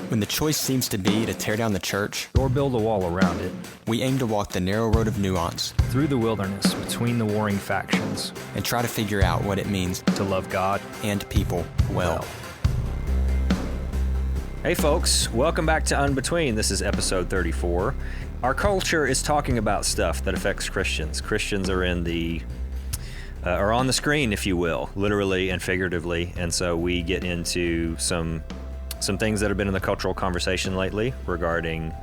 When the choice seems to be to tear down the church, or build a wall around it, we aim to walk the narrow road of nuance through the wilderness between the warring factions, and try to figure out what it means to love God and people well. Hey folks, welcome back to Unbetween. This is episode 34. Our culture is talking about stuff that affects Christians. Christians are in the are on the screen, if you will, literally and figuratively, and so we get into some things that have been in the cultural conversation lately regarding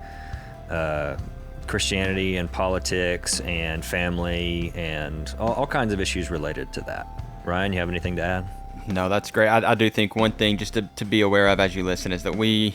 Christianity and politics and family and all kinds of issues related to that. Ryan, you have anything to add? No, that's great. I do think one thing just to be aware of as you listen is that we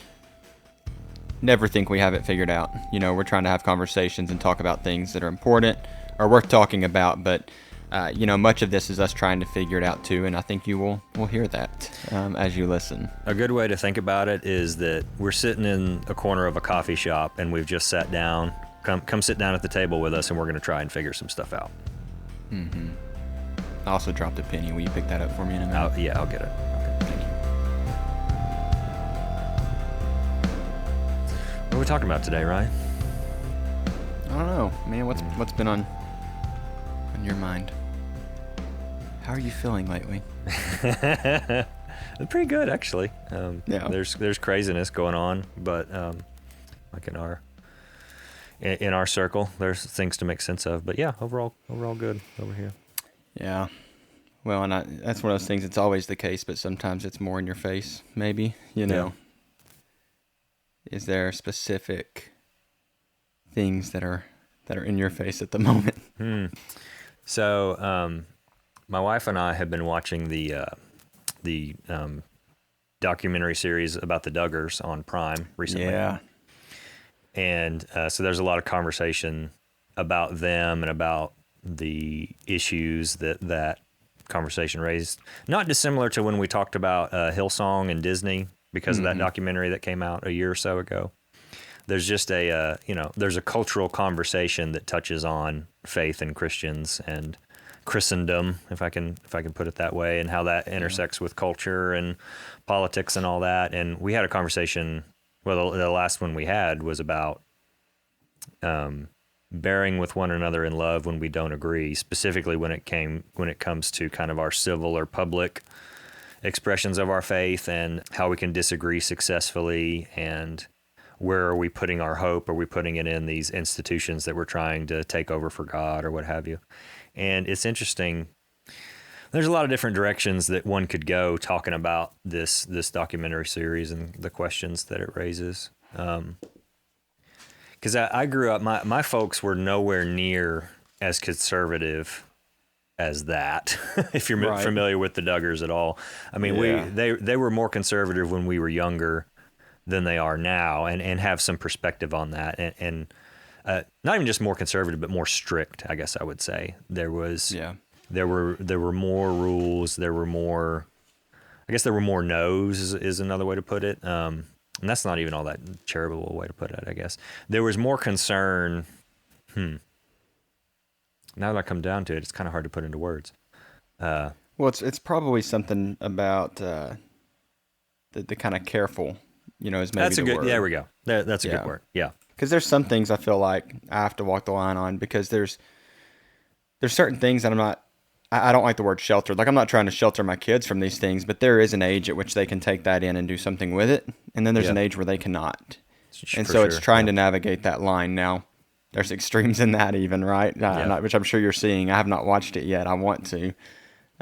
never think we have it figured out. You know, we're trying to have conversations and talk about things that are important or worth talking about, but much of this is us trying to figure it out too, and I think you will hear that as you listen. A good way to think about it is that we're sitting in a corner of a coffee shop and we've just sat down. Come sit down at the table with us and we're going to try and figure some stuff out. Mm-hmm. I also dropped a penny. Will you pick that up for me in a minute? I'll get it. Okay, thank you. What are we talking about today, Ryan? I don't know, man. What's been on your mind? How are you feeling lately? Pretty good, actually. Yeah. There's craziness going on, but like in our circle, there's things to make sense of. But yeah, overall good over here. Yeah. Well, and that's one of those things. It's always the case, but sometimes it's more in your face. Maybe Yeah. Is there specific things that are in your face at the moment? So, my wife and I have been watching the documentary series about the Duggars on Prime recently. Yeah. And so there's a lot of conversation about them and about the issues that conversation raised. Not dissimilar to when we talked about Hillsong and Disney because of that documentary that came out a year or so ago. There's just there's a cultural conversation that touches on faith and Christians and Christendom, if I can put it that way, and how that intersects with culture and politics and all that. And we had a conversation. Well, the last one we had was about bearing with one another in love when we don't agree, specifically when it comes to kind of our civil or public expressions of our faith and how we can disagree successfully, and where are we putting our hope? Are we putting it in these institutions that we're trying to take over for God or what have you? And it's interesting. There's a lot of different directions that one could go talking about this documentary series and the questions that it raises. Because I grew up, my folks were nowhere near as conservative as that, if you're familiar with the Duggars at all. I mean, they were more conservative when we were younger than they are now, and have some perspective on that. And not even just more conservative, but more strict, I guess I would say. There were more rules. There were more no's is another way to put it. And that's not even all that charitable way to put it, I guess. There was more concern. Now that I come down to it, it's kind of hard to put into words. Well, it's probably something about the kind of careful, is maybe the word. There we go. That's a good word. Yeah. Because there's some things I feel like I have to walk the line on, because there's certain things that I don't like the word shelter. Like, I'm not trying to shelter my kids from these things, but there is an age at which they can take that in and do something with it. And then there's an age where they cannot. And so it's trying to navigate that line. Now, there's extremes in that even, right? Which I'm sure you're seeing. I have not watched it yet. I want to,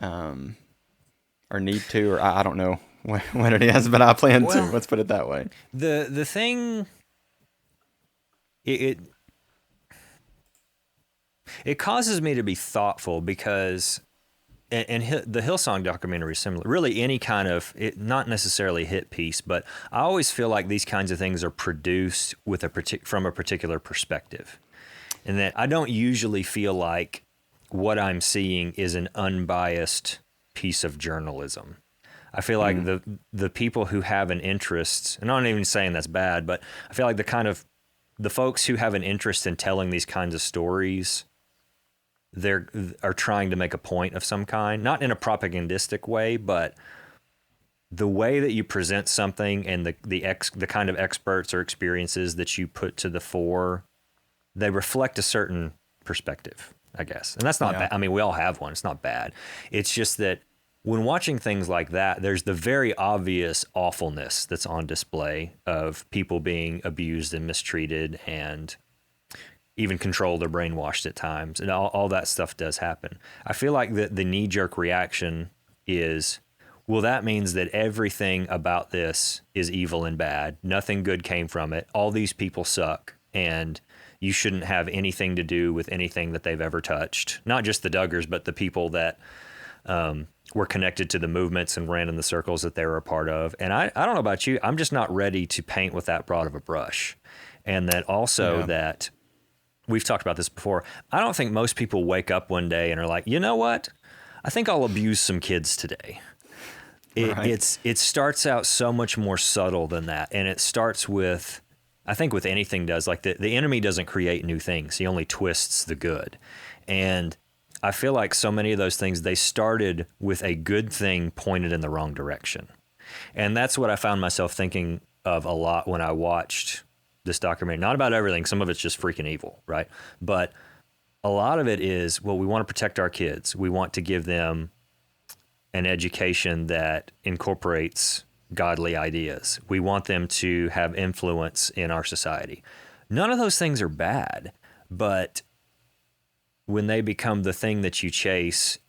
or need to, or I don't know what it is, but I plan to. Let's put it that way. The thing, it causes me to be thoughtful because, and the Hillsong documentary is similar. Really, any kind of, not necessarily hit piece, but I always feel like these kinds of things are produced with from a particular perspective, and that I don't usually feel like what I'm seeing is an unbiased piece of journalism. I feel like the people who have an interest, and I'm not even saying that's bad, but I feel like the folks who have an interest in telling these kinds of stories, are trying to make a point of some kind, not in a propagandistic way, but the way that you present something and the kind of experts or experiences that you put to the fore, they reflect a certain perspective, I guess. And that's not Yeah. bad. I mean, we all have one. It's not bad. It's just that when watching things like that, there's the very obvious awfulness that's on display of people being abused and mistreated and even controlled or brainwashed at times. And all that stuff does happen. I feel like the knee-jerk reaction is, well, that means that everything about this is evil and bad. Nothing good came from it. All these people suck, and you shouldn't have anything to do with anything that they've ever touched. Not just the Duggars, but the people that were connected to the movements and ran in the circles that they were a part of. And I don't know about you, I'm just not ready to paint with that broad of a brush. And that also that we've talked about this before. I don't think most people wake up one day and are like, you know what? I think I'll abuse some kids today. It starts out so much more subtle than that. And it starts with, I think with anything does, like the enemy doesn't create new things. He only twists the good. And I feel like so many of those things, they started with a good thing pointed in the wrong direction. And that's what I found myself thinking of a lot when I watched this documentary. Not about everything. Some of it's just freaking evil, right? But a lot of it is, well, we want to protect our kids. We want to give them an education that incorporates godly ideas. We want them to have influence in our society. None of those things are bad, but when they become the thing that you chase,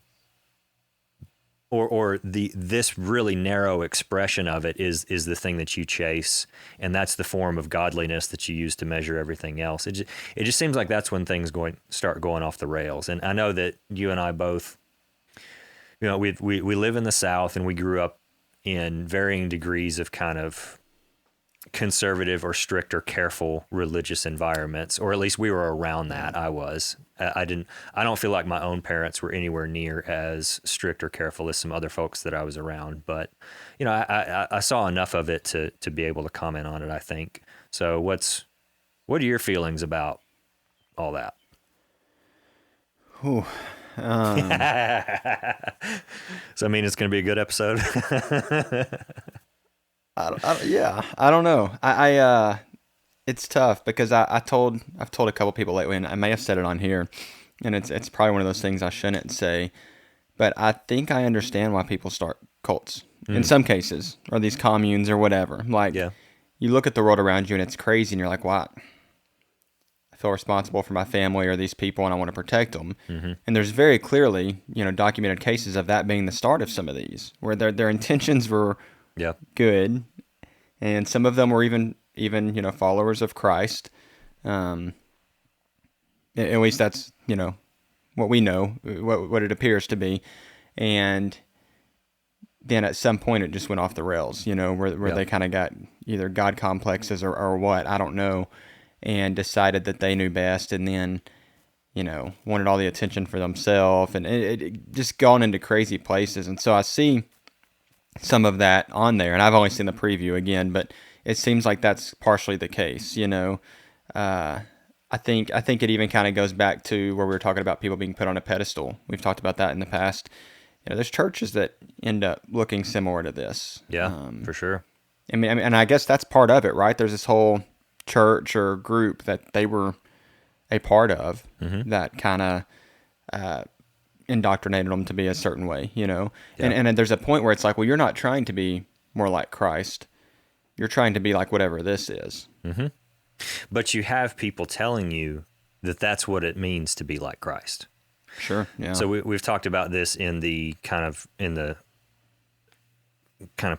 or this really narrow expression of it is the thing that you chase, and that's the form of godliness that you use to measure everything else. It just seems like that's when things start going off the rails. And I know that you and I both, we live in the South, and we grew up in varying degrees of kind of conservative or strict or careful religious environments, or at least we were around that. I don't feel like my own parents were anywhere near as strict or careful as some other folks that I was around, but I saw enough of it to be able to comment on it, I think. So what are your feelings about all that? Ooh. So I mean, it's going to be a good episode. I don't know. It's tough because I've told a couple people lately, and I may have said it on here, and it's probably one of those things I shouldn't say, but I think I understand why people start cults in some cases, or these communes or whatever. Like, you look at the world around you and it's crazy, and you're like, what? I feel responsible for my family or these people, and I want to protect them. Mm-hmm. And there's very clearly, documented cases of that being the start of some of these, where their intentions were good, and some of them were even followers of Christ. At least that's what we know, what it appears to be. And then at some point it just went off the rails, where they kind of got either God complexes or what, I don't know, and decided that they knew best, and then wanted all the attention for themselves, and it just gone into crazy places. And so I see some of that on there, and I've only seen the preview again, but it seems like that's partially the case. I think it even kind of goes back to where we were talking about people being put on a pedestal. We've talked about that in the past. There's churches that end up looking similar to this. Yeah, for sure. I mean, and I guess that's part of it, right? There's this whole church or group that they were a part of that kind of indoctrinated them to be a certain way, and there's a point where it's like, well, you're not trying to be more like Christ. You're trying to be like whatever this is. Mm-hmm. But you have people telling you that that's what it means to be like Christ. Sure. Yeah. So we've talked about this in the kind of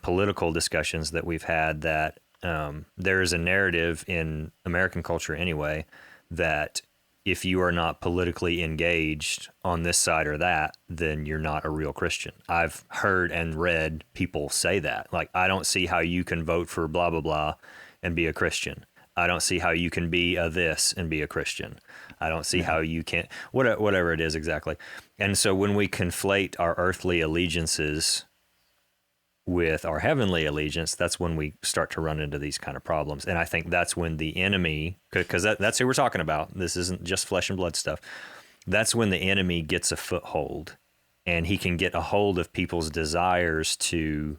political discussions that we've had, that there is a narrative in American culture anyway that if you are not politically engaged on this side or that, then you're not a real Christian. I've heard and read people say that. Like, I don't see how you can vote for blah, blah, blah and be a Christian. I don't see how you can be a this and be a Christian. I don't see how you can, whatever it is exactly. And so when we conflate our earthly allegiances with our heavenly allegiance, that's when we start to run into these kind of problems. And I think that's when the enemy, because that's who we're talking about. This isn't just flesh and blood stuff. That's when the enemy gets a foothold, and he can get a hold of people's desires to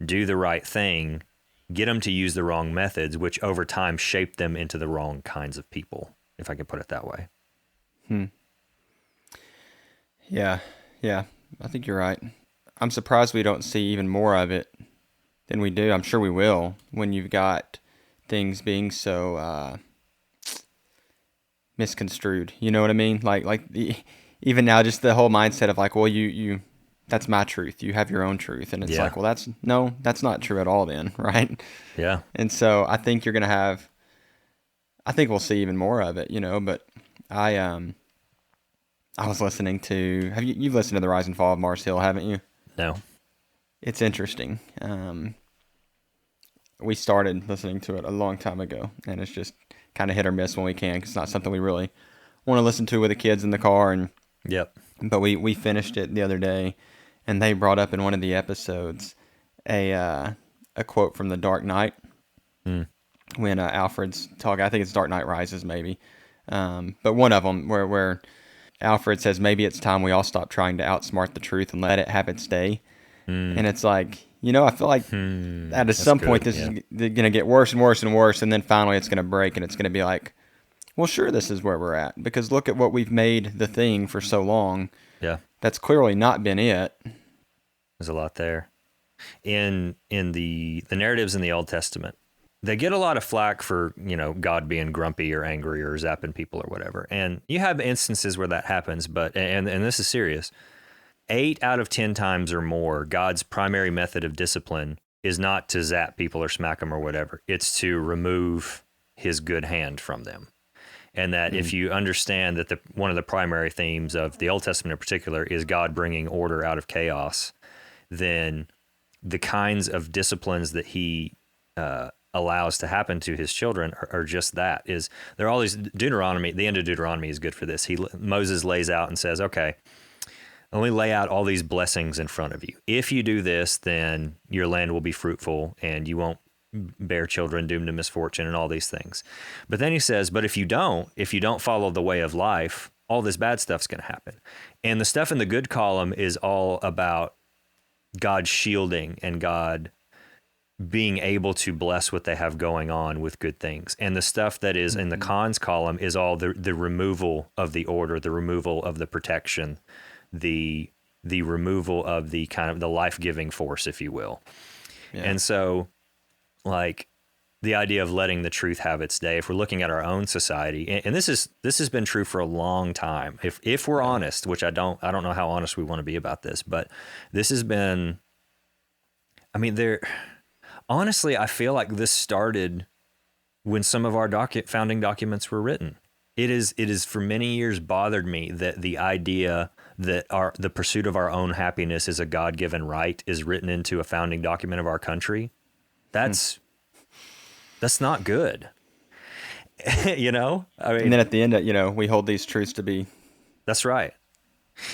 do the right thing, get them to use the wrong methods, which over time shape them into the wrong kinds of people, if I could put it that way. Yeah, yeah, I think you're right. I'm surprised we don't see even more of it than we do. I'm sure we will when you've got things being so misconstrued. You know what I mean? Even now, just the whole mindset of like, well, you that's my truth. You have your own truth, and it's Yeah. like, well, that's not true at all, then, right? Yeah. And so I think you're gonna have. I think we'll see even more of it, But I was listening to. You've listened to the Rise and Fall of Mars Hill, haven't you? No. It's interesting. We started listening to it a long time ago, and it's just kind of hit or miss when we can. 'Cause it's not something we really want to listen to with the kids in the car. Yep. But we finished it the other day, and they brought up in one of the episodes a quote from The Dark Knight when Alfred's talking. I think it's Dark Knight Rises, maybe. But one of them where Alfred says maybe it's time we all stop trying to outsmart the truth and let it have its day. And it's like, I feel like at some point this is going to get worse and worse and worse, and then finally it's going to break, and it's going to be like, well, sure, this is where we're at, because look at what we've made the thing for so long. Yeah. That's clearly not been it. There's a lot there. In the narratives in the Old Testament, they get a lot of flack for, God being grumpy or angry or zapping people or whatever. And you have instances where that happens, but and this is serious. 8 out of 10 times or more, God's primary method of discipline is not to zap people or smack them or whatever. It's to remove his good hand from them. And that if you understand that one of the primary themes of the Old Testament in particular is God bringing order out of chaos, then the kinds of disciplines that he allows to happen to his children are just that. There are all these Deuteronomy. The end of Deuteronomy is good for this. Moses lays out and says, okay, let me lay out all these blessings in front of you. If you do this, then your land will be fruitful and you won't bear children doomed to misfortune and all these things. But then he says, but if you don't follow the way of life, all this bad stuff's going to happen. And the stuff in the good column is all about God shielding and God being able to bless what they have going on with good things. And the stuff that is in the cons column is all the removal of the order, the removal of the protection, the removal of the kind of the life-giving force, if you will. Yeah. And so, like, the idea of letting the truth have its day, if we're looking at our own society, and this has been true for a long time. If we're honest, which I don't know how honest we want to be about this, but this has been, honestly, I feel like this started when some of our founding documents were written. It is for many years bothered me that the idea that the pursuit of our own happiness is a God-given right is written into a founding document of our country. That's not good. And then at the end, we hold these truths to be. That's right.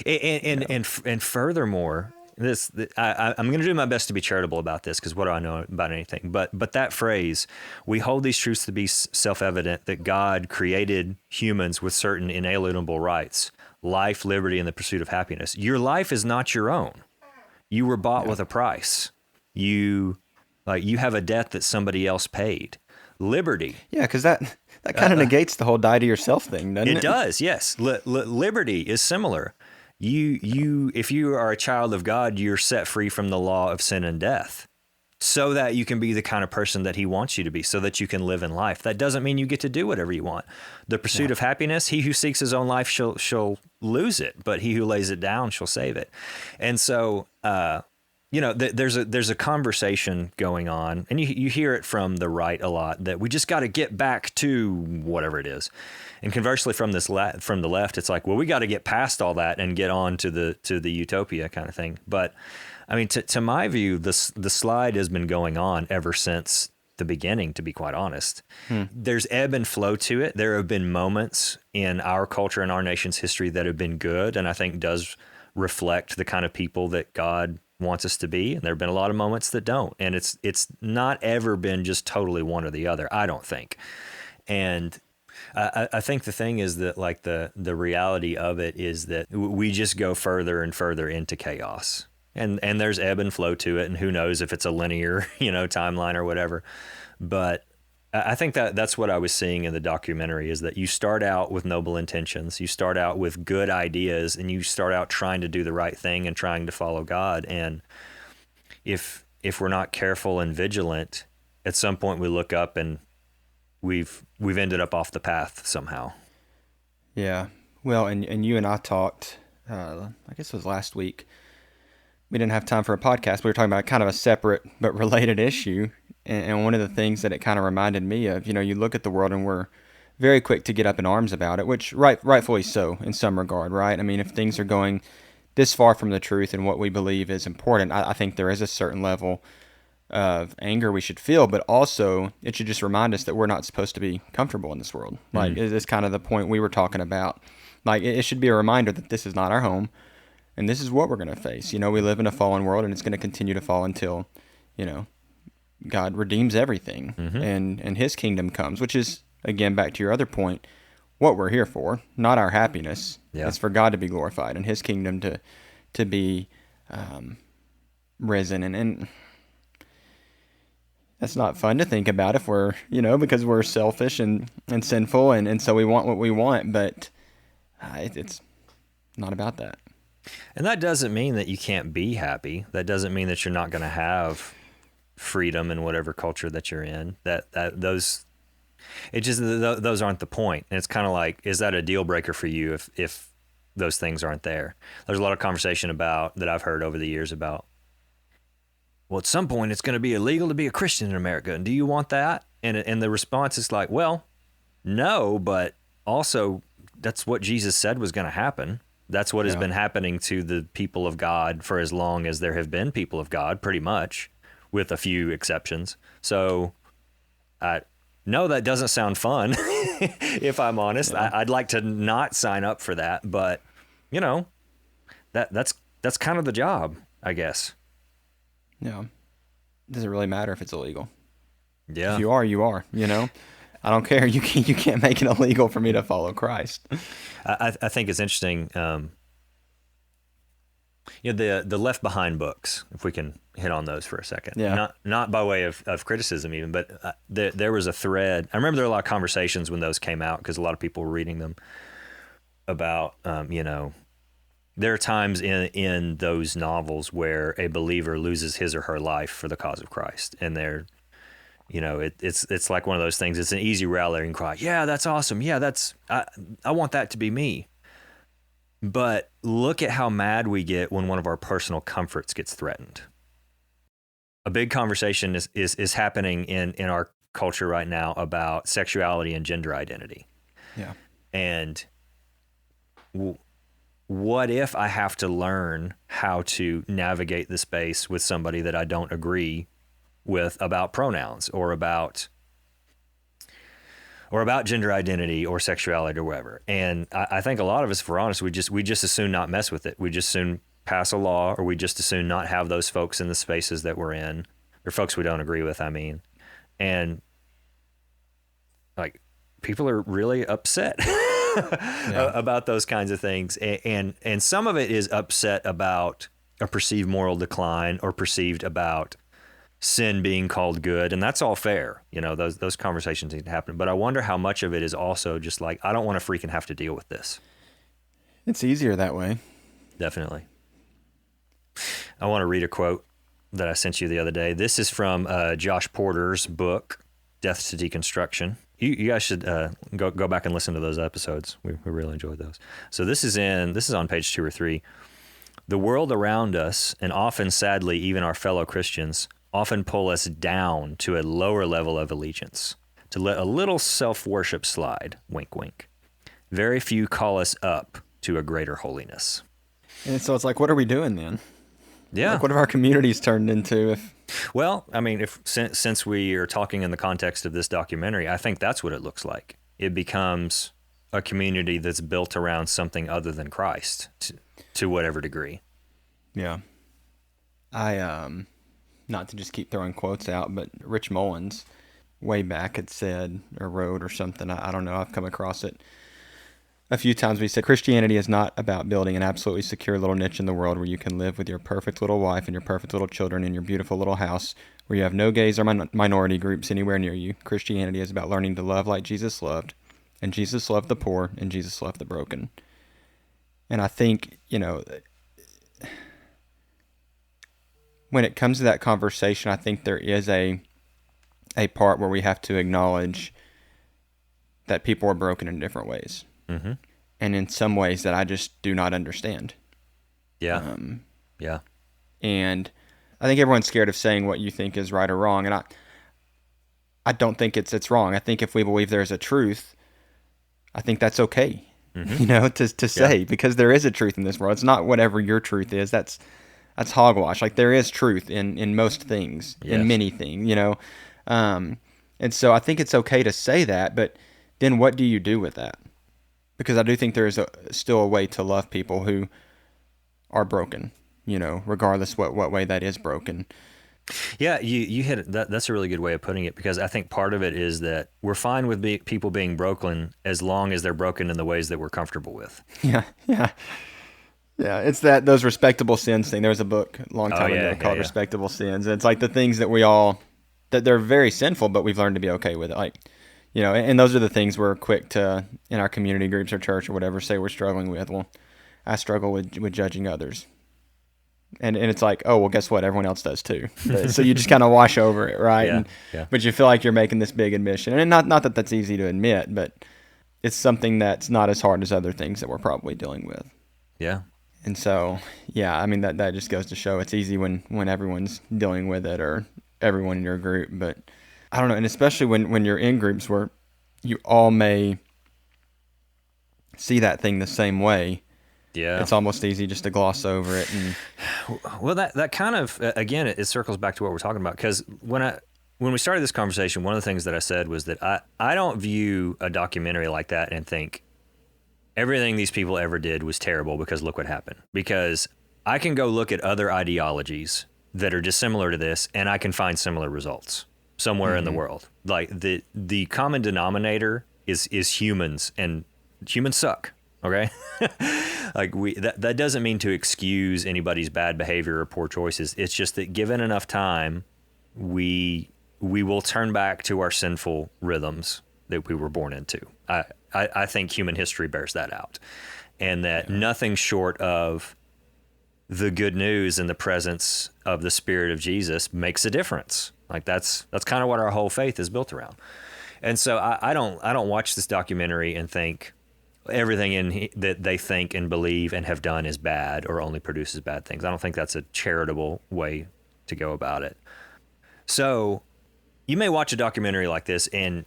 And furthermore, I'm going to do my best to be charitable about this, because what do I know about anything? But that phrase, we hold these truths to be self-evident, that God created humans with certain inalienable rights, life, liberty, and the pursuit of happiness. Your life is not your own. You were bought with a price. You have a debt that somebody else paid. Liberty. Yeah, because that kind of negates the whole die to yourself thing, doesn't it? It does, yes. Liberty is similar. If you are a child of God, you're set free from the law of sin and death, so that you can be the kind of person that he wants you to be, so that you can live in life. That doesn't mean you get to do whatever you want. The pursuit of happiness, he who seeks his own life shall lose it, but he who lays it down shall save it. And so, there's a conversation going on, and you hear it from the right a lot, that we just got to get back to whatever it is. And conversely, from the left, it's like, well, we got to get past all that and get on to the utopia kind of thing. But to my view, the slide has been going on ever since the beginning, to be quite honest. There's ebb and flow to it. There have been moments in our culture and our nation's history that have been good, and I think does reflect the kind of people that God wants us to be. And there have been a lot of moments that don't. And it's not ever been just totally one or the other, I don't think. And I think the thing is that, like, the reality of it is that we just go further and further into chaos. and there's ebb and flow to it, and who knows if it's a linear, timeline or whatever. But I think that's what I was seeing in the documentary, is that you start out with noble intentions, you start out with good ideas, and you start out trying to do the right thing and trying to follow God. And if we're not careful and vigilant, at some point we look up and we've ended up off the path somehow. Yeah. Well, and you and I talked, I guess it was last week. We didn't have time for a podcast. We were talking about kind of a separate but related issue. And one of the things that it kind of reminded me of, you look at the world and we're very quick to get up in arms about it, which rightfully so in some regard, right? I mean, if things are going this far from the truth and what we believe is important, I think there is a certain level of anger we should feel, but also it should just remind us that we're not supposed to be comfortable in this world. Like, it's kind of the point we were talking about. Like, it should be a reminder that this is not our home, and this is what we're going to face. We live in a fallen world, and it's going to continue to fall until, God redeems everything, and His kingdom comes, which is, again, back to your other point, what we're here for, not our happiness. Yeah. It's for God to be glorified and His kingdom to be risen. And that's not fun to think about if we're, because we're selfish and sinful, and so we want what we want, but it's not about that. And that doesn't mean that you can't be happy. That doesn't mean that you're not going to have freedom in whatever culture that you're in. Those aren't the point. And it's kind of like, is that a deal breaker for you if those things aren't there? There's a lot of conversation that I've heard over the years about, well, at some point it's going to be illegal to be a Christian in America, and do you want that? And the response is like, well, no, but also that's what Jesus said was going to happen. That's what has been happening to the people of God for as long as there have been people of God, pretty much, with a few exceptions. So, no, that doesn't sound fun, if I'm honest. Yeah. I'd like to not sign up for that, but, that's kind of the job, I guess. Yeah. It doesn't really matter if it's illegal. Yeah. If you are, you are, I don't care. You can't make it illegal for me to follow Christ. I think it's interesting. The Left Behind books, if we can hit on those for a second. Yeah. Not by way of criticism even, but there was a thread. I remember there were a lot of conversations when those came out, because a lot of people were reading them about, there are times in those novels where a believer loses his or her life for the cause of Christ, and they're, it's like one of those things. It's an easy rallying cry. Yeah, that's awesome. Yeah, I want that to be me. But look at how mad we get when one of our personal comforts gets threatened. A big conversation is happening in our culture right now about sexuality and gender identity. Yeah. And what if I have to learn how to navigate the space with somebody that I don't agree with about pronouns or about gender identity or sexuality or whatever? And I think a lot of us, if we're honest, we just as soon not mess with it. We just soon pass a law, or we just as soon not have those folks in the spaces that we're in, or folks we don't agree with, I mean. And like, people are really upset about those kinds of things. And some of it is upset about a perceived moral decline, or perceived about sin being called good, and that's all fair. Those conversations need to happen. But I wonder how much of it is also just like, I don't want to freaking have to deal with this. It's easier that way. Definitely. I want to read a quote that I sent you the other day. This is from Josh Porter's book, Death to Deconstruction. You guys should go back and listen to those episodes. We really enjoyed those. So this is on page 2 or 3. The world around us, and often sadly even our fellow Christians, often pull us down to a lower level of allegiance, to let a little self-worship slide, wink, wink. Very few call us up to a greater holiness. And so it's like, what are we doing then? Yeah. Like, what have our communities turned into? Well, I mean, since we are talking in the context of this documentary, I think that's what it looks like. It becomes a community that's built around something other than Christ, to whatever degree. Yeah. Not to just keep throwing quotes out, but Rich Mullins way back had said or wrote or something, I don't know, I've come across it, a few times we said Christianity is not about building an absolutely secure little niche in the world where you can live with your perfect little wife and your perfect little children in your beautiful little house where you have no gays or minority groups anywhere near you. Christianity is about learning to love like Jesus loved, and Jesus loved the poor, and Jesus loved the broken. And I think, when it comes to that conversation, I think there is a part where we have to acknowledge that people are broken in different ways. Mm-hmm. And in some ways that I just do not understand. Yeah. Yeah. And I think everyone's scared of saying what you think is right or wrong. And I don't think it's wrong. I think if we believe there's a truth, I think that's okay, to say, because there is a truth in this world. It's not whatever your truth is. That's hogwash. Like, there is truth in most things, in many things, and so I think it's okay to say that, but then what do you do with that? Because I do think there is still a way to love people who are broken, regardless what way that is broken. Yeah, you hit it. That's a really good way of putting it, because I think part of it is that we're fine with people being broken as long as they're broken in the ways that we're comfortable with. Yeah. It's those respectable sins thing. There was a book a long time ago called Respectable Sins. And it's like the things that that they're very sinful, but we've learned to be okay with it. Like, and those are the things we're quick to, in our community groups or church or whatever, say we're struggling with. Well, I struggle with judging others. And it's like, oh, well, guess what? Everyone else does too. So you just kind of wash over it, right? But you feel like you're making this big admission. And not that that's easy to admit, but it's something that's not as hard as other things that we're probably dealing with. Yeah. And so, I mean, that just goes to show it's easy when everyone's dealing with it, or everyone in your group. But I don't know, and especially when you're in groups where you all may see that thing the same way. Yeah, it's almost easy just to gloss over it. And well, that kind of, again, it circles back to what we're talking about, because when we started this conversation, one of the things that I said was that I don't view a documentary like that and think everything these people ever did was terrible because look what happened. Because I can go look at other ideologies that are dissimilar to this, and I can find similar results somewhere in the world. Like the common denominator is humans, and humans suck. Okay. Like that doesn't mean to excuse anybody's bad behavior or poor choices. It's just that given enough time, we will turn back to our sinful rhythms that we were born into. I think human history bears that out, and that nothing short of the good news in the presence of the Spirit of Jesus makes a difference. Like that's kind of what our whole faith is built around. And so I don't watch this documentary and think everything that they think and believe and have done is bad or only produces bad things. I don't think that's a charitable way to go about it. So you may watch a documentary like this and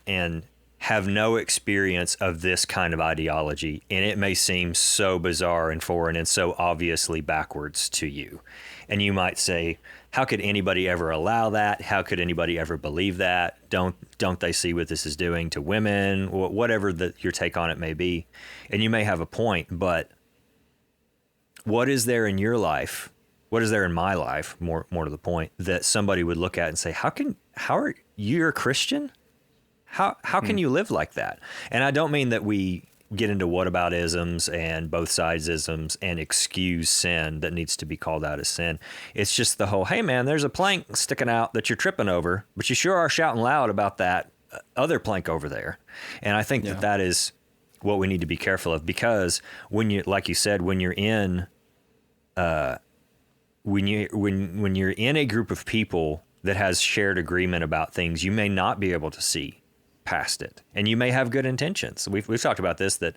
have no experience of this kind of ideology, and it may seem so bizarre and foreign and so obviously backwards to you. And you might say, how could anybody ever allow that? How could anybody ever believe that? Don't they see what this is doing to women? Whatever your take on it may be. And you may have a point, but what is there in your life? What is there in my life, more to the point, that somebody would look at and say, how are you a Christian? How can you live like that? And I don't mean that we get into whataboutisms and both sides-isms and excuse sin that needs to be called out as sin. It's just the whole, hey man, there's a plank sticking out that you're tripping over, but you sure are shouting loud about that other plank over there. And I think that is what we need to be careful of, because when you, like you said, when you're in, when you're in a group of people that has shared agreement about things, you may not be able to see past it, and you may have good intentions. We've talked about this, that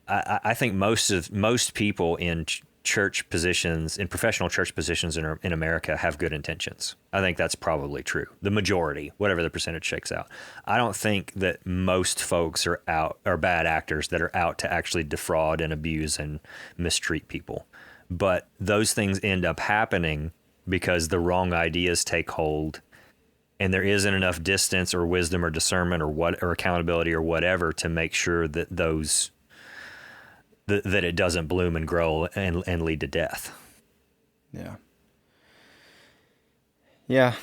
I think most people in church positions, in professional church positions in America, have good intentions. I think that's probably true. The majority, whatever the percentage shakes out. I don't think that most folks are bad actors that are out to actually defraud and abuse and mistreat people. But those things end up happening because the wrong ideas take hold, and there isn't enough distance or wisdom or discernment or accountability or whatever to make sure that that it doesn't bloom and grow and lead to death. Yeah.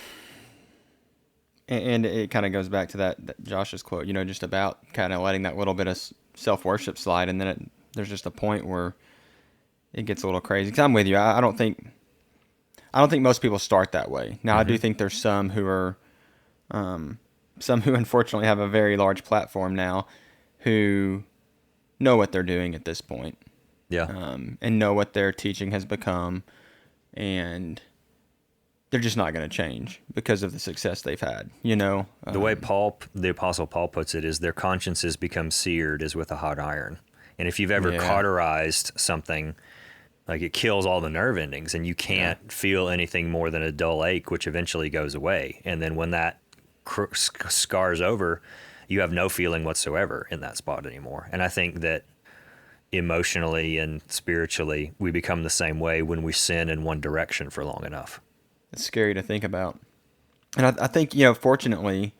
And it kind of goes back to that Josh's quote, just about kind of letting that little bit of self-worship slide, and then there's just a point where it gets a little crazy. 'Cause I'm with you. I don't think most people start that way. Now, I do think there's some who are, some who unfortunately have a very large platform now, who know what they're doing at this point, Yeah. and know what their teaching has become, and they're just not going to change because of the success they've had. The way the Apostle Paul puts it is their consciences become seared as with a hot iron. And if you've ever Yeah. cauterized something, like it kills all the nerve endings and you can't feel anything more than a dull ache, which eventually goes away. And then when that scars over, you have no feeling whatsoever in that spot anymore. And I think that emotionally and spiritually, we become the same way when we sin in one direction for long enough. It's scary to think about. And I think, fortunately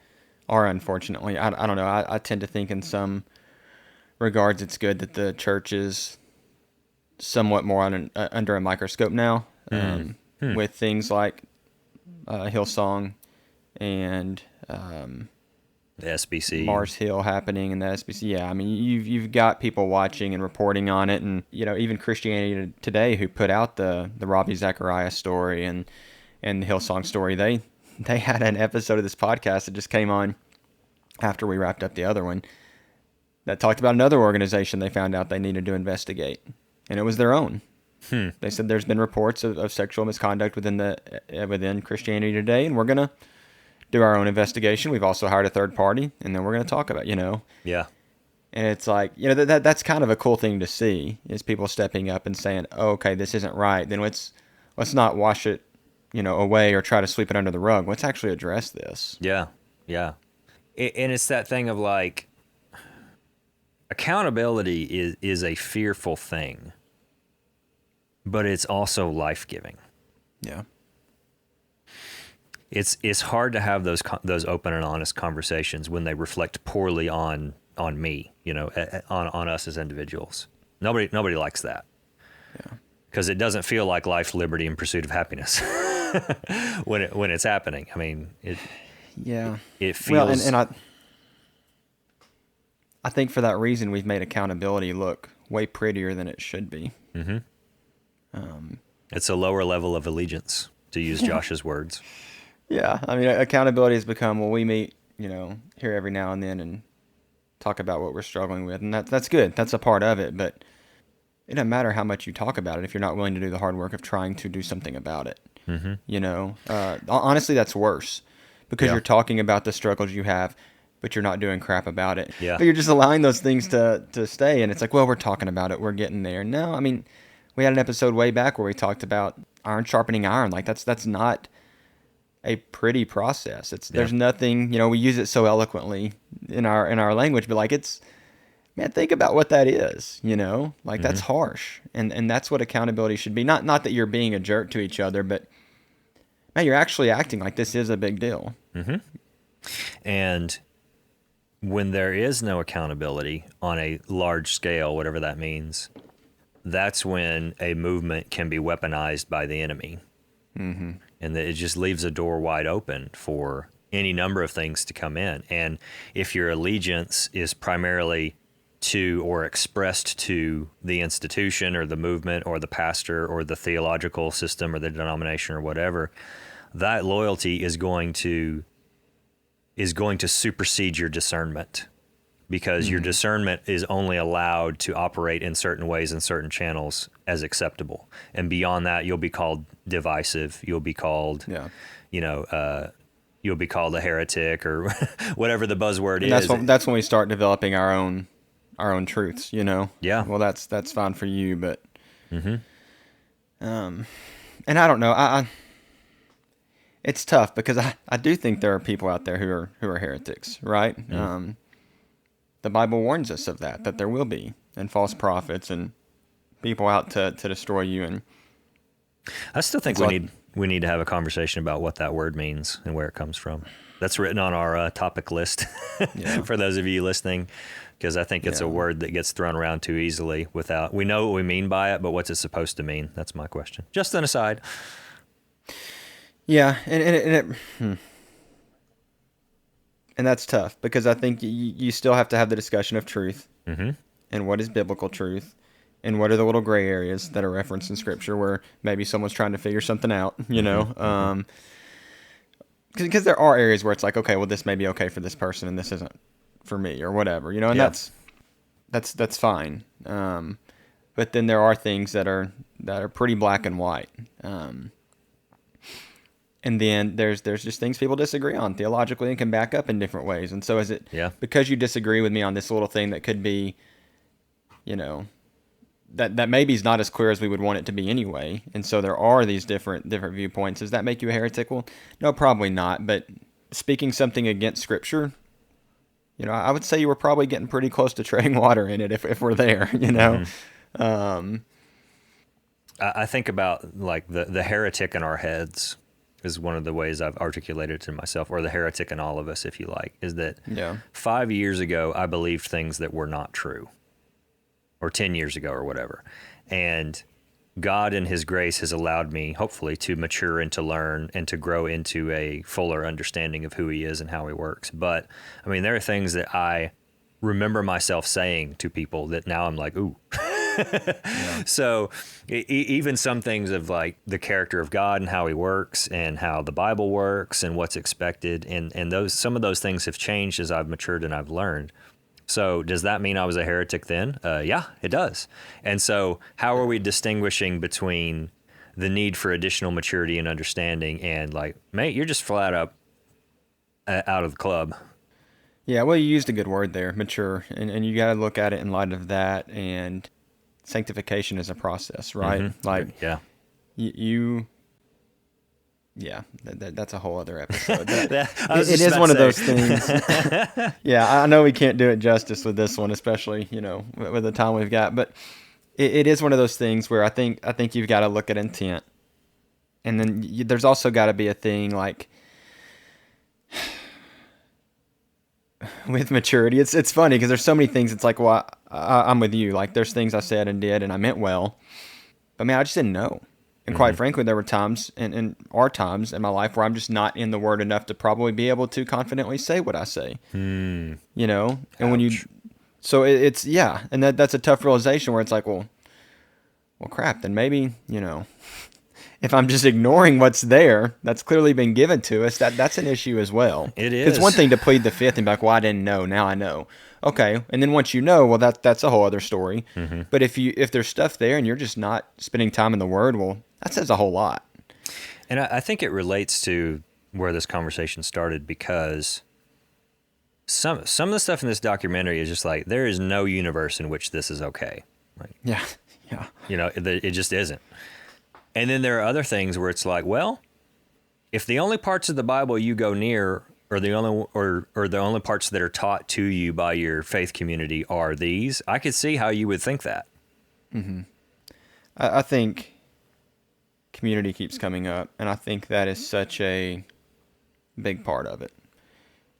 or unfortunately, I don't know, I tend to think in some regards it's good that the church is somewhat more under a microscope now, with things like Hillsong and The SBC. Mars Hill happening and the SBC. Yeah, I mean, you've got people watching and reporting on it, and even Christianity Today, who put out the Ravi Zacharias story and the Hillsong story. They had an episode of this podcast that just came on after we wrapped up the other one that talked about another organization they found out they needed to investigate, and it was their own. They said there's been reports of sexual misconduct within Christianity Today, and we're gonna do our own investigation. We've also hired a third party, and then we're gonna talk about, Yeah. And it's like, that's kind of a cool thing to see, is people stepping up and saying, oh, okay, this isn't right. Then let's not wash it, away or try to sweep it under the rug. Let's actually address this. Yeah. Yeah. And it's that thing of like, accountability is a fearful thing, but it's also life-giving. Yeah. It's hard to have those open and honest conversations when they reflect poorly on me, on us as individuals. Nobody likes that. Yeah. Because it doesn't feel like life, liberty, and pursuit of happiness when it's happening. I mean, it feels. Well, and I think for that reason we've made accountability look way prettier than it should be. Mm-hmm. It's a lower level of allegiance, to use Josh's words. Yeah, I mean, accountability has become, well, we meet, here every now and then and talk about what we're struggling with, and that's good. That's a part of it, but it doesn't matter how much you talk about it if you're not willing to do the hard work of trying to do something about it. Mm-hmm. Honestly, that's worse, because you're talking about the struggles you have, but you're not doing crap about it. Yeah. But you're just allowing those things to stay, and it's like, well, we're talking about it, we're getting there. No, I mean, we had an episode way back where we talked about iron sharpening iron. Like that's not a pretty process. There's nothing, we use it so eloquently in our language, but like man, think about what that is, like that's harsh. And that's what accountability should be. Not that you're being a jerk to each other, but man, you're actually acting like this is a big deal. Mm-hmm. And when there is no accountability on a large scale, whatever that means, that's when a movement can be weaponized by the enemy. Mm-hmm. And it just leaves a door wide open for any number of things to come in. And if your allegiance is primarily to or expressed to the institution or the movement or the pastor or the theological system or the denomination or whatever, that loyalty is going to supersede your discernment, because your discernment is only allowed to operate in certain ways and certain channels as acceptable. And beyond that, you'll be called divisive. You'll be called, you'll be called a heretic or whatever the buzzword is. That's when we start developing our own truths, Yeah. Well, that's fine for you, but, and I don't know, it's tough because I do think there are people out there who are heretics, right? The Bible warns us of that there will be, and false prophets and people out to destroy you. And I still think we need to have a conversation about what that word means and where it comes from. That's written on our topic list for those of you listening, because I think it's a word that gets thrown around too easily without, we know what we mean by it, but what's it supposed to mean? That's my question. Just an aside. Yeah, and that's tough because I think you still have to have the discussion of truth. Mm-hmm. and what is biblical truth, and what are the little gray areas that are referenced in Scripture where maybe someone's trying to figure something out, you know? Because there are areas where it's like, okay, well, this may be okay for this person, and this isn't for me, or whatever, you know, and that's fine. But then there are things that are pretty black and white. And then there's just things people disagree on theologically and can back up in different ways. And so is it because you disagree with me on this little thing that could be, you know, that maybe is not as clear as we would want it to be anyway. And so there are these different viewpoints. Does that make you a heretic? Well, no, probably not. But speaking something against Scripture, you know, I would say you were probably getting pretty close to treading water in it if we're there, you know. I think about like the heretic in our heads is one of the ways I've articulated it to myself, or the heretic in all of us, if you like, is that 5 years ago, I believed things that were not true, or 10 years ago or whatever. And God in his grace has allowed me, hopefully, to mature and to learn and to grow into a fuller understanding of who he is and how he works. But I mean, there are things that I remember myself saying to people that now I'm like, ooh. So even some things of like the character of God and how he works and how the Bible works and what's expected. And some of those things have changed as I've matured and I've learned. So does that mean I was a heretic then? Yeah, it does. And so how are we distinguishing between the need for additional maturity and understanding and like, mate, you're just flat up out of the club? Yeah, well, you used a good word there, mature. And you got to look at it in light of that. And sanctification is a process, right? Mm-hmm. Like, yeah, that's a whole other episode. It is one of those things. Yeah, I know we can't do it justice with this one, especially, you know, with the time we've got. But it is one of those things where I think you've got to look at intent, and then there's also got to be a thing like with maturity. It's funny because there's so many things. It's like, well, I'm with you. Like, there's things I said and did, and I meant well, but man, I just didn't know. And quite frankly, there were times and are times in my life where I'm just not in the Word enough to probably be able to confidently say what I say. You know, and when it's and that's a tough realization where it's like, well, crap. Then maybe, you know, if I'm just ignoring what's there, that's clearly been given to us. That's an issue as well. It is. It's one thing to plead the fifth and be like, well, I didn't know. Now I know. Okay, and then once you know, well, that's a whole other story. But if there's stuff there and you're just not spending time in the Word, well, that says a whole lot. And I think it relates to where this conversation started because some of the stuff in this documentary is just like, there is no universe in which this is okay. Like, Yeah. you know, it just isn't. And then there are other things where it's like, well, if the only parts of the Bible you go near or the only parts that are taught to you by your faith community are these, I could see how you would think that. I think community keeps coming up, and I think that is such a big part of it.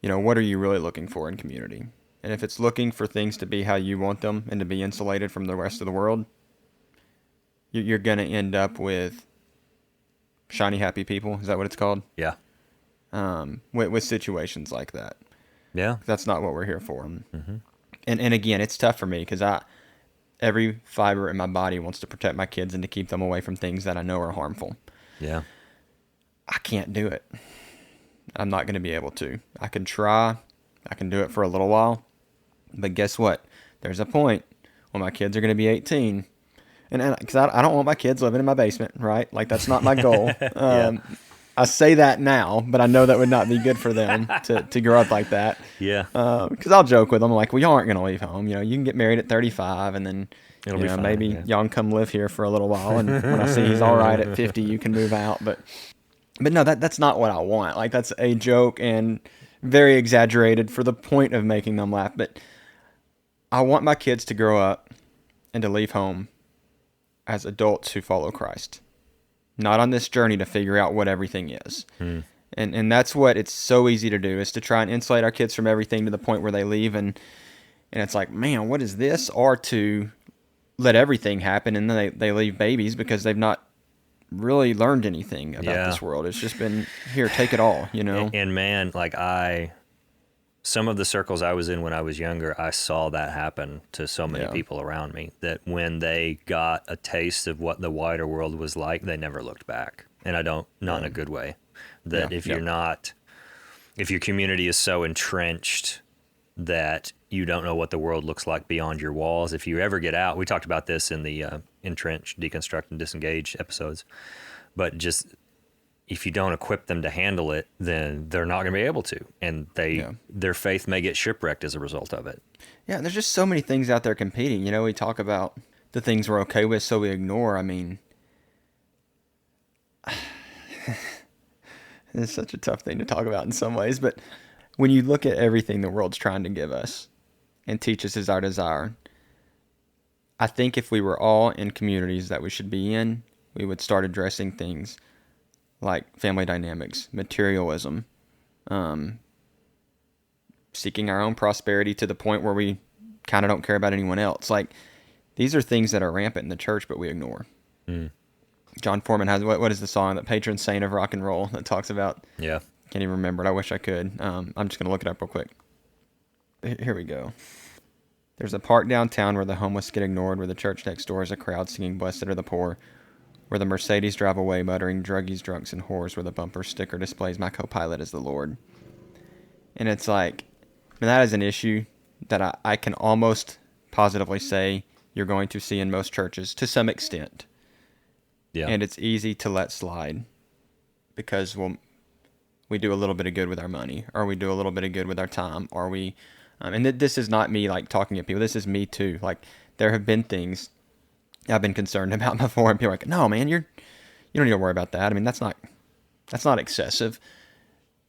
You know, what are you really looking for in community? And if it's looking for things to be how you want them and to be insulated from the rest of the world, you're going to end up with shiny, happy people. Is that what it's called? Yeah. With situations like that. Yeah. That's not what we're here for. And again, it's tough for me because every fiber in my body wants to protect my kids and to keep them away from things that I know are harmful. Yeah. I can't do it. I'm not going to be able to. I can try. I can do it for a little while. But guess what? There's a point when my kids are going to be 18. And because I don't want my kids living in my basement, right? Like, that's not my goal. I say that now, but I know that would not be good for them to grow up like that. Yeah. Because I'll joke with them, I'm like, well, y'all aren't going to leave home. You know, you can get married at 35 and then It'll be fine, maybe y'all can come live here for a little while. And when I see he's all right at 50, you can move out. But no, that's not what I want. Like, that's a joke and very exaggerated for the point of making them laugh. But I want my kids to grow up and to leave home as adults who follow Christ. Not on this journey to figure out what everything is. And that's what it's so easy to do, is to try and insulate our kids from everything to the point where they leave and it's like, man, what is this? Or to let everything happen and then they leave babies because they've not really learned anything about this world. It's just been, here, take it all, you know? And man, like some of the circles I was in when I was younger, I saw that happen to so many Yeah. people around me that when they got a taste of what the wider world was like, they never looked back. And I don't, not in a good way. That Yeah. if you're not, if your community is so entrenched that you don't know what the world looks like beyond your walls, if you ever get out, we talked about this in the entrenched, deconstruct, and disengage episodes, but just if you don't equip them to handle it, then they're not going to be able to, and their faith may get shipwrecked as a result of it. Yeah, and there's just so many things out there competing. You know, we talk about the things we're okay with, so we ignore. I mean, it's such a tough thing to talk about in some ways, but when you look at everything the world's trying to give us and teach us as our desire, I think if we were all in communities that we should be in, we would start addressing things like family dynamics, materialism, seeking our own prosperity to the point where we kind of don't care about anyone else. Like, these are things that are rampant in the church, but we ignore. John Foreman has, what is the song, that patron saint of rock and roll, that talks about, Yeah. can't even remember it, I wish I could. I'm just going to look it up real quick. Here we go. There's a park downtown where the homeless get ignored, where the church next door is a crowd singing Blessed Are the Poor, where the Mercedes drive away muttering druggies, drunks, and whores, where the bumper sticker displays my co-pilot is the Lord. And it's like, and that is an issue that I can almost positively say you're going to see in most churches to some extent. Yeah. And it's easy to let slide because we do a little bit of good with our money, or we do a little bit of good with our time, or we, and this is not me like talking at people. This is me too. Like, there have been things I've been concerned about before, and people are like, "No, man, you don't need to worry about that. I mean, that's not excessive."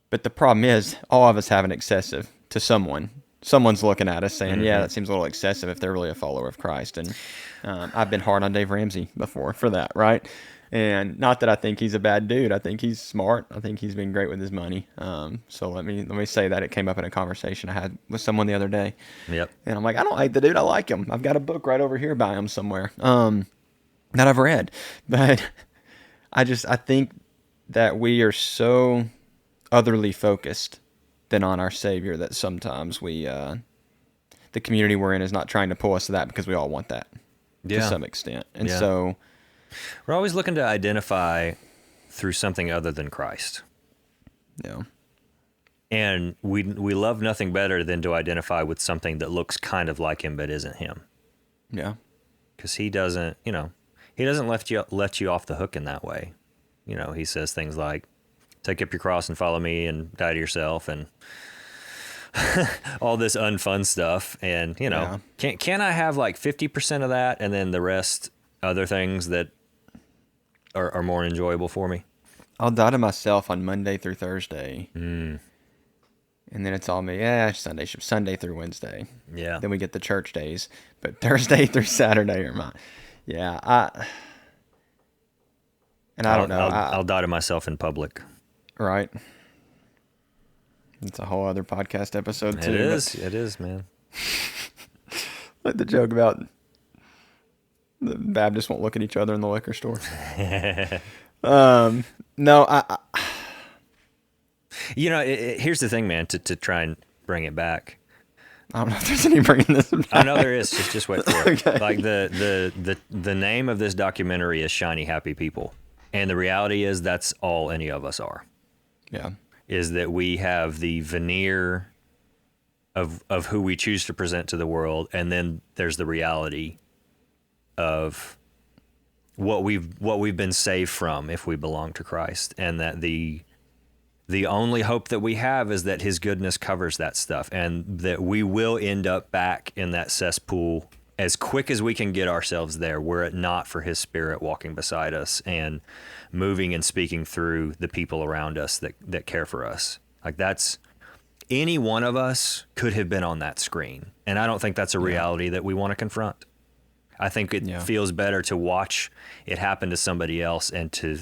But the problem is, all of us have an excessive to someone. Someone's looking at us saying, "Yeah, that seems a little excessive," if they're really a follower of Christ. And I've been hard on Dave Ramsey before for that, right? And not that I think he's a bad dude. I think he's smart. I think he's been great with his money. So let me say that it came up in a conversation I had with someone the other day. Yep. And I'm like, I don't hate the dude. I like him. I've got a book right over here by him somewhere that I've read. But I think that we are so otherly focused than on our Savior that sometimes the community we're in is not trying to pull us to that, because we all want that to some extent. And so we're always looking to identify through something other than Christ. Yeah. And we love nothing better than to identify with something that looks kind of like him but isn't him. Yeah. Because he doesn't let you off the hook in that way. You know, he says things like, take up your cross and follow me and die to yourself and all this unfun stuff. And, you know, can I have like 50% of that and then the rest other things that are more enjoyable for me? I'll die to myself on Monday through Thursday. And then it's all me. Yeah, Sunday through Wednesday. Yeah. Then we get the church days. But Thursday through Saturday are mine. Yeah. I don't know. I'll die to myself in public. Right. It's a whole other podcast episode too. It is, man. Like the joke about the Baptists won't look at each other in the liquor store. No, You know, here's the thing, man, to try and bring it back. I don't know if there's any bringing this back. I know there is. Just wait for it. Okay. Like the name of this documentary is Shiny Happy People. And the reality is that's all any of us are. Yeah. Is that we have the veneer of who we choose to present to the world, and then there's the reality of what we've been saved from if we belong to Christ, and that the only hope that we have is that his goodness covers that stuff, and that we will end up back in that cesspool as quick as we can get ourselves there, were it not for his Spirit walking beside us and moving and speaking through the people around us that care for us. Like, that's, any one of us could have been on that screen. And I don't think that's a reality that we want to confront. I think it feels better to watch it happen to somebody else, and to,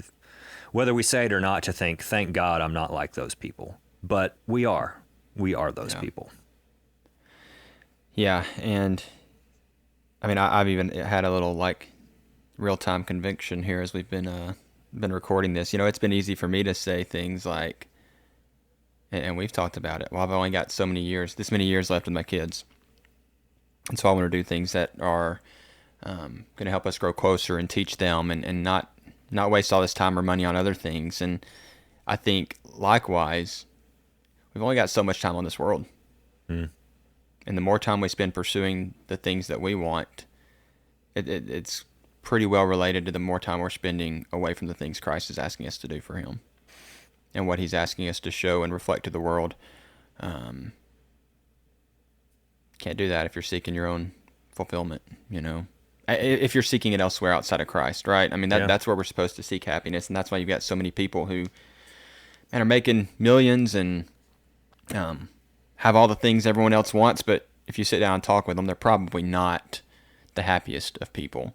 whether we say it or not, to think, thank God I'm not like those people. But we are those people. Yeah. And I mean, I've even had a little like real-time conviction here as we've been recording this. You know, it's been easy for me to say things like, and we've talked about it. Well, I've only got this many years left with my kids. And so I want to do things that are going to help us grow closer and teach them and not waste all this time or money on other things. And I think, likewise, we've only got so much time on this world. And the more time we spend pursuing the things that we want, it's pretty well related to the more time we're spending away from the things Christ is asking us to do for him and what he's asking us to show and reflect to the world. Can't do that if you're seeking your own fulfillment, if you're seeking it elsewhere outside of Christ, right? I mean, that's where we're supposed to seek happiness, and that's why you've got so many people who are making millions and have all the things everyone else wants, but if you sit down and talk with them, they're probably not the happiest of people.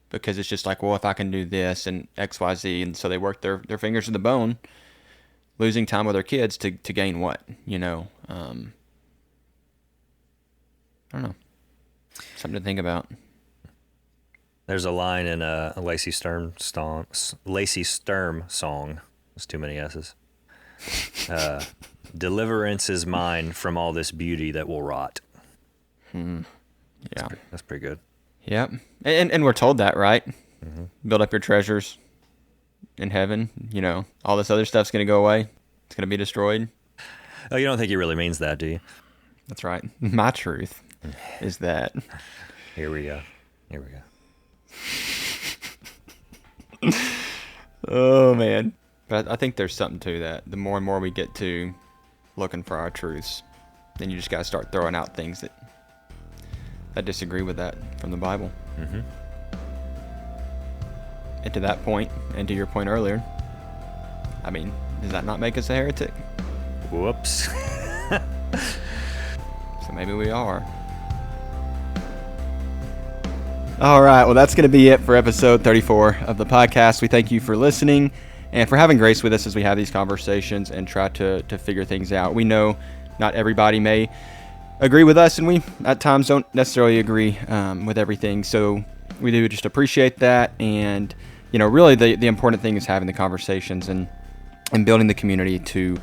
Because it's just like, well, if I can do this and X, Y, Z, and so they work their fingers to the bone, losing time with their kids to gain what, I don't know. Something to think about. There's a line in a Lacey Sturm song. There's too many S's. Deliverance is mine from all this beauty that will rot. Yeah. That's pretty good. Yep. And we're told that, right? Build up your treasures in heaven. All this other stuff's going to go away. It's going to be destroyed. Oh, you don't think he really means that, do you? That's right. My truth is that. Here we go. Oh, man. But I think there's something to that. The more and more we get to looking for our truths, then you just got to start throwing out things that disagree with that from the Bible. And to that point, and to your point earlier, I mean, does that not make us a heretic? Whoops. So maybe we are. All right, well, that's going to be it for episode 34 of the podcast. We thank you for listening and for having grace with us as we have these conversations and try to figure things out. We know not everybody may agree with us, and we at times don't necessarily agree with everything, so we do just appreciate that. And really the important thing is having the conversations and building the community to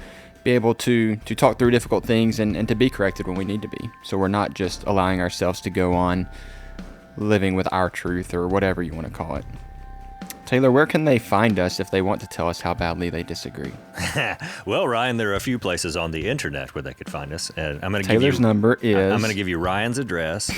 be able to talk through difficult things and to be corrected when we need to be, so we're not just allowing ourselves to go on living with our truth or whatever you want to call it. Taylor, where can they find us if they want to tell us how badly they disagree? Well, Ryan, there are a few places on the internet where they could find us, and I'm going to Taylor's number is. I'm going to give you Ryan's address.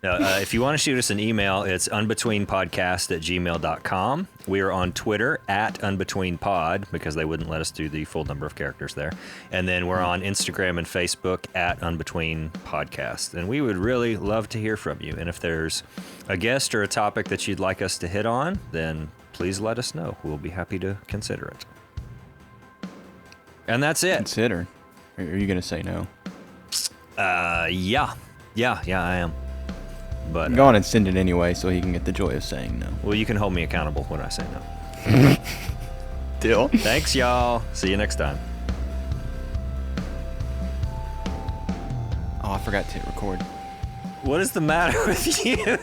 If you want to shoot us an email, it's unbetweenpodcast@gmail.com. We are on Twitter @unbetweenpod because they wouldn't let us do the full number of characters there. And then we're on Instagram and Facebook @unbetweenpodcast. And we would really love to hear from you. And if there's a guest or a topic that you'd like us to hit on, then please let us know. We'll be happy to consider it. And that's it. Consider? Are you going to say no? Yeah, I am. But go on and send it anyway so he can get the joy of saying no. Well, you can hold me accountable when I say no. Deal. Thanks, y'all. See you next time. Oh, I forgot to hit record. What is the matter with you?